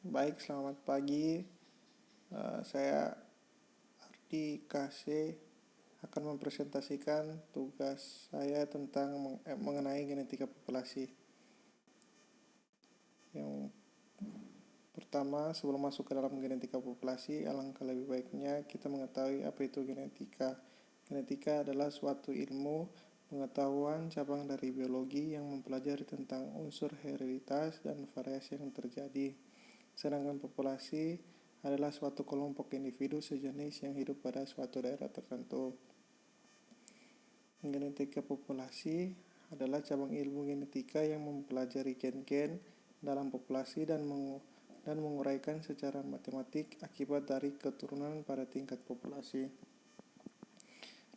Baik, selamat pagi. Saya Ardi KC akan mempresentasikan tugas saya tentang mengenai genetika populasi. Yang pertama, sebelum masuk ke dalam genetika populasi, alangkah lebih baiknya kita mengetahui apa itu genetika. Genetika adalah suatu ilmu pengetahuan cabang dari biologi yang mempelajari tentang unsur hereditas dan variasi yang terjadi. Sedangkan populasi adalah suatu kelompok individu sejenis yang hidup pada suatu daerah tertentu. Genetika populasi adalah cabang ilmu genetika yang mempelajari gen-gen dalam populasi dan menguraikan secara matematik akibat dari keturunan pada tingkat populasi.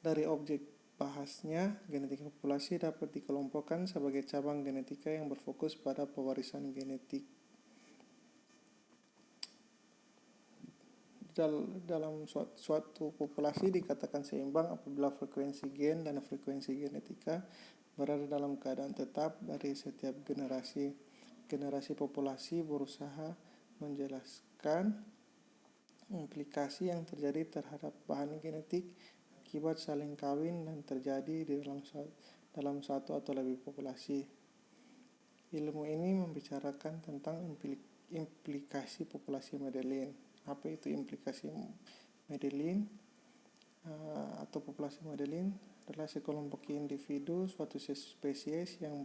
Dari objek bahasnya, genetika populasi dapat dikelompokkan sebagai cabang genetika yang berfokus pada pewarisan genetik. Dalam suatu populasi dikatakan seimbang apabila frekuensi gen dan frekuensi genetika berada dalam keadaan tetap dari setiap generasi. Generasi populasi berusaha menjelaskan implikasi yang terjadi terhadap bahan genetik akibat saling kawin dan terjadi di dalam satu atau lebih populasi. Ilmu ini membicarakan tentang implikasi populasi Mendelian. Apa itu implikasi Mendelian atau populasi Mendelian? Adalah sekelompok individu suatu spesies yang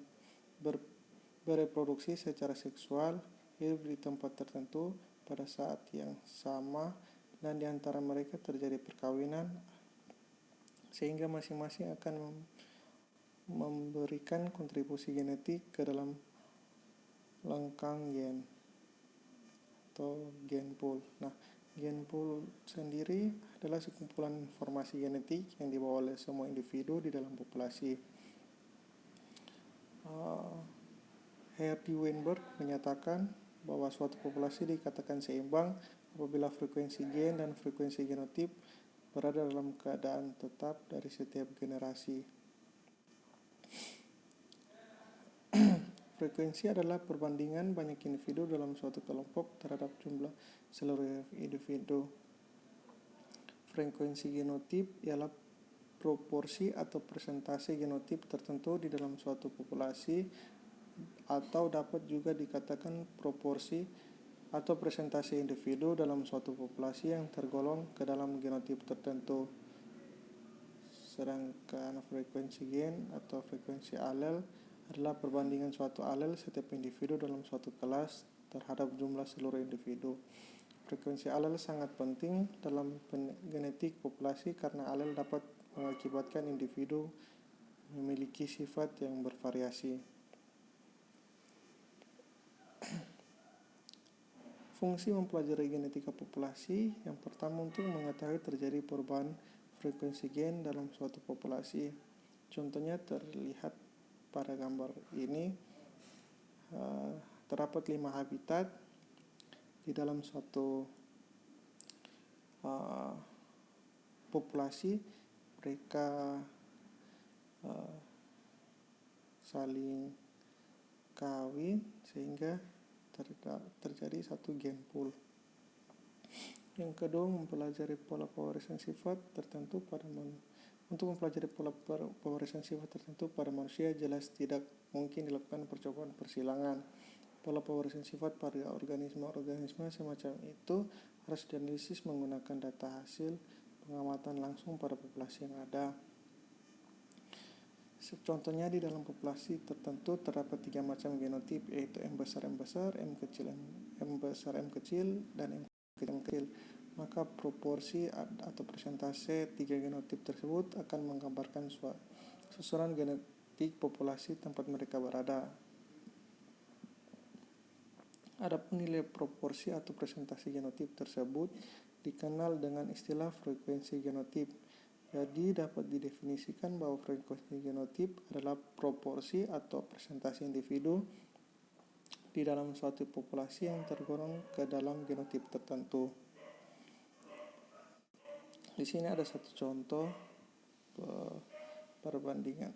bereproduksi secara seksual, hidup di tempat tertentu pada saat yang sama, dan di antara mereka terjadi perkawinan, sehingga masing-masing akan memberikan kontribusi genetik ke dalam lengkang gen atau gen pool. Nah, gen pool sendiri adalah sekumpulan informasi genetik yang dibawa oleh semua individu di dalam populasi. Herdy Weinberg menyatakan bahwa suatu populasi dikatakan seimbang apabila frekuensi gen dan frekuensi genotip berada dalam keadaan tetap dari setiap generasi. Frekuensi adalah perbandingan banyak individu dalam suatu kelompok terhadap jumlah seluruh individu. Frekuensi genotip ialah proporsi atau persentase genotip tertentu di dalam suatu populasi, atau dapat juga dikatakan proporsi atau persentase individu dalam suatu populasi yang tergolong ke dalam genotip tertentu. Sedangkan frekuensi gen atau frekuensi alel adalah perbandingan suatu alel setiap individu dalam suatu kelas terhadap jumlah seluruh individu. Frekuensi alel sangat penting dalam genetik populasi karena alel dapat mengakibatkan individu memiliki sifat yang bervariasi. Fungsi mempelajari genetika populasi yang pertama untuk mengetahui terjadi perubahan frekuensi gen dalam suatu populasi. Contohnya terlihat pada gambar ini. Terdapat 5 habitat di dalam suatu populasi. Mereka saling kawin sehingga terjadi satu gen pool. Yang kedua, mempelajari pola pewarisan sifat tertentu pada manusia. Untuk mempelajari pola pewarisan sifat tertentu pada manusia jelas tidak mungkin dilakukan percobaan persilangan. Pola pewarisan sifat pada organisme semacam itu harus dianalisis menggunakan data hasil pengamatan langsung pada populasi yang ada. Contohnya di dalam populasi tertentu terdapat 3 macam genotip, yaitu M besar, M besar, M kecil, dan M kecil. Maka proporsi atau persentase 3 genotip tersebut akan menggambarkan susunan genetik populasi tempat mereka berada. Adapun nilai proporsi atau persentase genotip tersebut dikenal dengan istilah frekuensi genotip. Jadi dapat didefinisikan bahwa frekuensi genotip adalah proporsi atau persentase individu di dalam suatu populasi yang tergolong ke dalam genotip tertentu. Di sini ada satu contoh perbandingan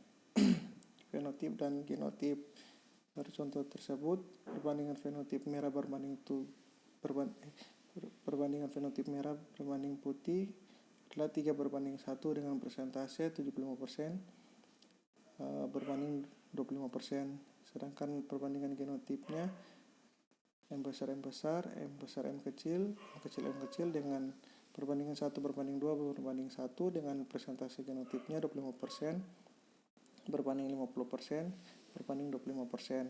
fenotip dan genotip. Dari contoh tersebut, perbandingan fenotip merah berbanding perbandingan fenotip merah berbanding putih adalah 3:1 dengan persentase 75% berbanding 25%. Sedangkan perbandingan genotipnya M besar M besar, M besar M kecil dengan perbandingan 1:2 dengan persentase genotipnya 25% berbanding 50% berbanding 25%.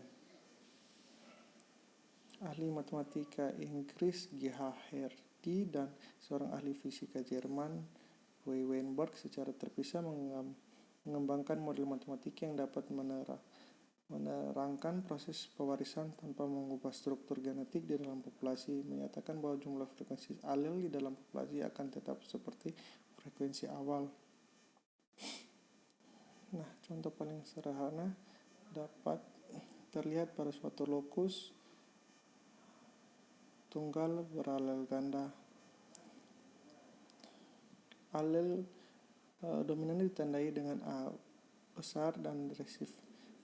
Ahli matematika Inggris G.H. Hardy dan seorang ahli fisika Jerman W. Weinberg secara terpisah mengembangkan model matematika yang dapat menerangkan proses pewarisan tanpa mengubah struktur genetik di dalam populasi, menyatakan bahwa jumlah frekuensi alel di dalam populasi akan tetap seperti frekuensi awal. Nah, contoh paling sederhana dapat terlihat pada suatu lokus tunggal beralel ganda. Alel dominan ditandai dengan A besar dan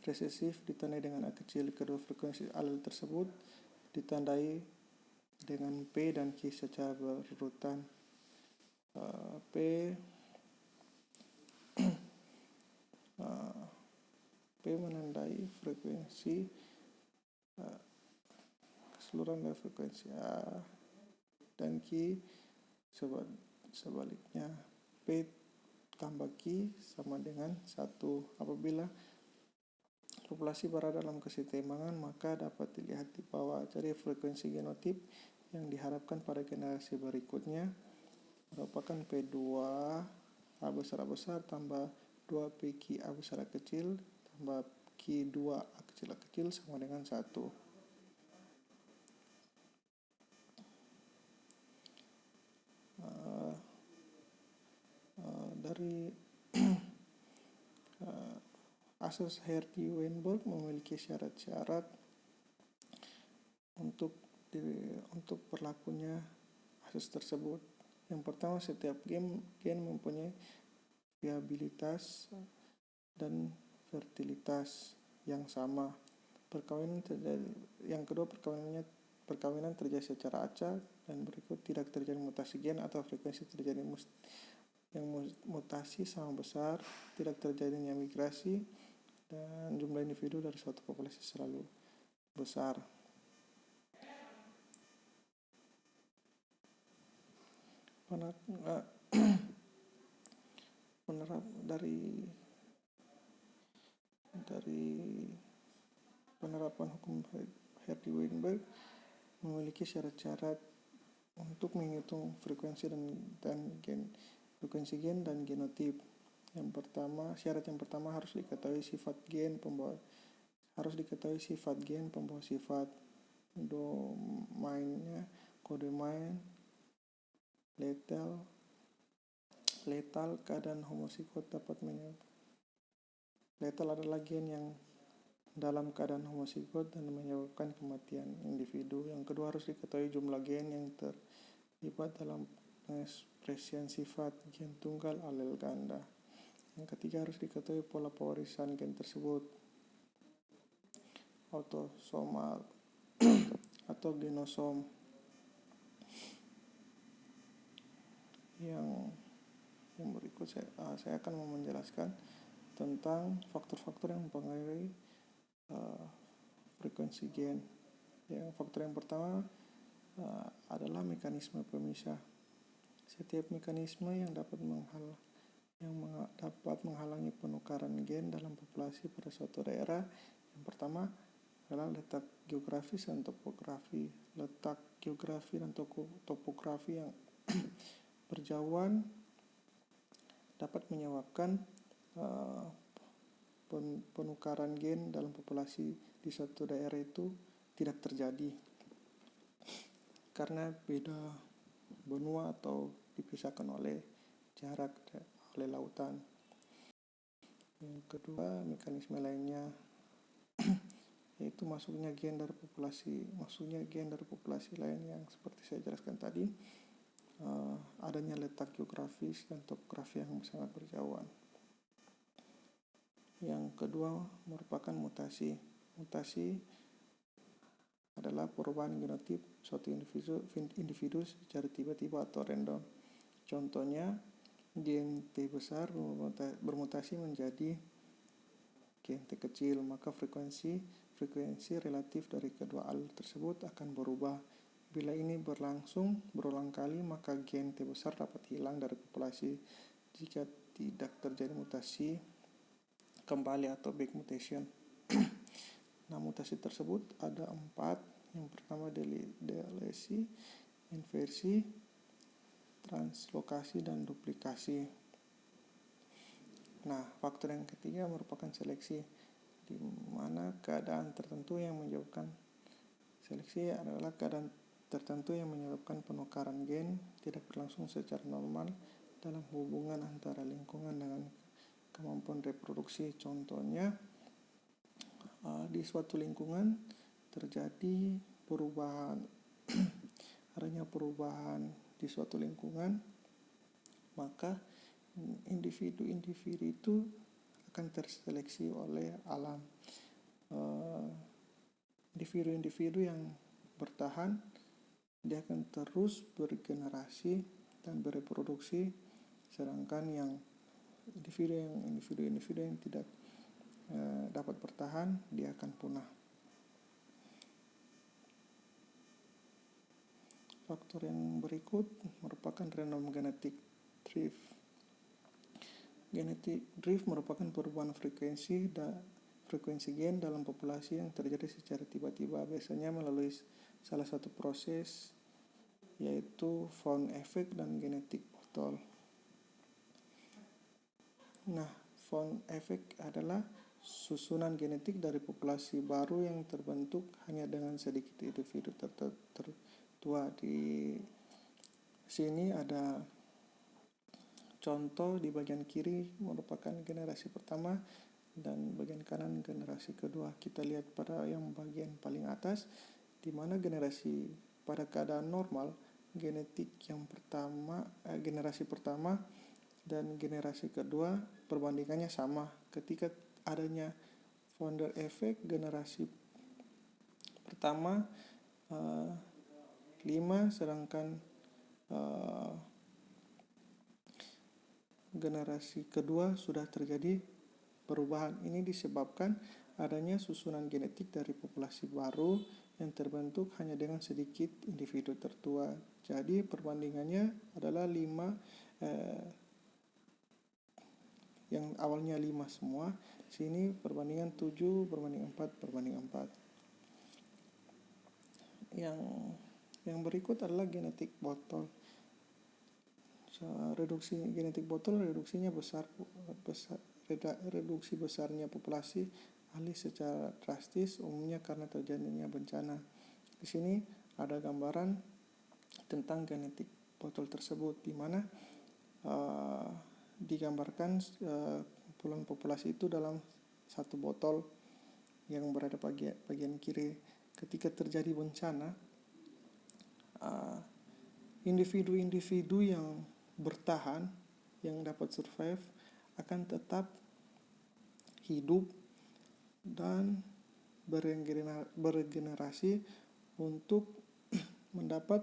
resesif ditandai dengan A kecil. Kedua frekuensi alel tersebut ditandai dengan P dan Q secara berurutan. P menandai frekuensi keseluruhan dari frekuensi A dan Q sebaliknya. P tambah Q sama dengan 1. Apabila populasi berada dalam keseimbangan, maka dapat dilihat di bawah. Jadi frekuensi genotip yang diharapkan pada generasi berikutnya merupakan P2 A besar tambah 2 PQ A besar A kecil tambah Q2 A kecil sama dengan 1. Dari asas Hardy Weinberg memiliki syarat-syarat untuk berlakunya asas tersebut. Yang pertama, setiap gen mempunyai viabilitas dan fertilitas yang sama. Yang kedua, perkawinan terjadi secara acak, dan berikut tidak terjadi mutasi gen atau frekuensi terjadi yang mutasi sama besar, tidak terjadinya migrasi, dan jumlah individu dari suatu populasi selalu besar. Dari penerapan hukum Hardy Weinberg memiliki syarat-syarat untuk menghitung frekuensi gen dan genotip. Syarat yang pertama harus diketahui sifat gen pembawa sifat, domainnya, kode main, letal, keadaan homozigot dapat menyebabkan. Letal adalah gen yang dalam keadaan homozigot dan menyebabkan kematian individu. Yang kedua, harus diketahui jumlah gen yang terlibat dalam pengekspresian sifat gen tunggal alel ganda. Yang ketiga, harus diketahui pola pewarisan gen tersebut, autosomal atau genosom. Yang berikut saya akan menjelaskan tentang faktor-faktor yang mempengaruhi frekuensi gen. Faktor yang pertama adalah mekanisme pemisah. Setiap mekanisme yang dapat menghalangi penukaran gen dalam populasi pada suatu daerah. Yang pertama adalah letak geografis dan topografi. Letak geografi dan topografi yang berjauhan dapat menyebabkan penukaran gen dalam populasi di suatu daerah itu tidak terjadi karena beda benua atau dipisahkan oleh jarak oleh lautan. Yang kedua, mekanisme lainnya yaitu masuknya gen dari populasi lain yang seperti saya jelaskan tadi, adanya letak geografis dan topografi yang sangat berjauhan. Yang kedua merupakan mutasi adalah perubahan genotip suatu individu secara tiba-tiba atau random. Contohnya, gen T besar bermutasi menjadi gen T kecil, maka frekuensi relatif dari kedua alel tersebut akan berubah. Bila ini berlangsung berulang kali, maka gen T besar dapat hilang dari populasi. Jika tidak terjadi mutasi kembali atau back mutation. Nah, mutasi tersebut ada 4. Yang pertama delesi, inversi, translokasi, dan duplikasi. Nah, faktor yang ketiga merupakan seleksi, di mana keadaan tertentu yang menyebabkan seleksi adalah keadaan tertentu yang menyebabkan penukaran gen tidak berlangsung secara normal dalam hubungan antara lingkungan dengan kemampuan reproduksi. Contohnya, di suatu lingkungan terjadi perubahan adanya perubahan di suatu lingkungan, maka individu-individu itu akan terseleksi oleh alam. Individu-individu yang bertahan, dia akan terus bergenerasi dan bereproduksi, sedangkan yang individu yang tidak dapat bertahan, dia akan punah. Faktor yang berikut merupakan random genetic drift. Genetic drift merupakan perubahan frekuensi gen dalam populasi yang terjadi secara tiba-tiba, biasanya melalui salah satu proses, yaitu Found effect dan genetic bottle. Nah, Found effect adalah susunan genetik dari populasi baru yang terbentuk hanya dengan sedikit individu tertua. Di sini ada contoh, di bagian kiri merupakan generasi pertama dan bagian kanan generasi kedua. Kita lihat pada yang bagian paling atas, di mana generasi pada keadaan normal, generasi pertama dan generasi kedua perbandingannya sama. Ketika adanya founder effect, generasi pertama 5, sedangkan generasi kedua sudah terjadi perubahan. Ini disebabkan adanya susunan genetik dari populasi baru yang terbentuk hanya dengan sedikit individu tertua. Jadi perbandingannya adalah 5, yang awalnya 5 semua, sini perbandingan 7 berbanding 4 berbanding 4. Yang berikut adalah genetic bottle. Reduksi genetic bottle, reduksi besarnya populasi alih secara drastis, umumnya karena terjadinya bencana. Di sini ada gambaran tentang genetic bottle tersebut, di mana digambarkan kumpulan populasi itu dalam satu botol yang berada bagian kiri. Ketika terjadi bencana, individu-individu yang bertahan, yang dapat survive, akan tetap hidup dan beregenerasi untuk mendapat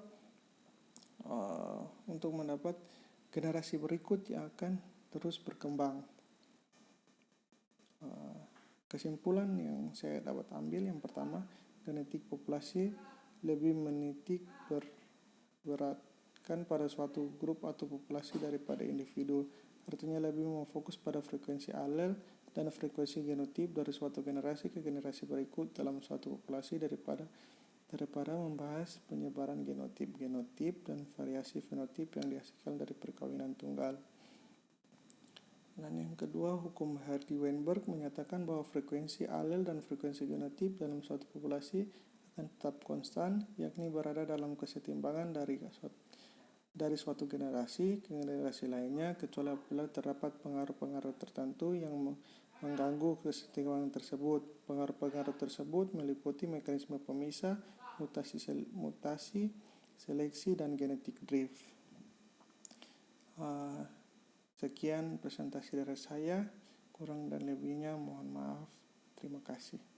generasi berikut yang akan terus berkembang. Kesimpulan yang saya dapat ambil, yang pertama, genetik populasi lebih menitik beratkan pada suatu grup atau populasi daripada individu. Artinya lebih memfokus pada frekuensi alel dan frekuensi genotip dari suatu generasi ke generasi berikut dalam suatu populasi daripada membahas penyebaran genotip dan variasi fenotip yang dihasilkan dari perkawinan tunggal. Dan yang kedua, hukum Hardy-Weinberg menyatakan bahwa frekuensi alel dan frekuensi genotip dalam suatu populasi akan tetap konstan, yakni berada dalam kesetimbangan dari suatu generasi ke generasi lainnya, kecuali apabila terdapat pengaruh-pengaruh tertentu yang mengganggu kesetimbangan tersebut. Pengaruh-pengaruh tersebut meliputi mekanisme pemisah, mutasi, seleksi, dan genetic drift. Sekian presentasi dari saya, kurang dan lebihnya mohon maaf. Terima kasih.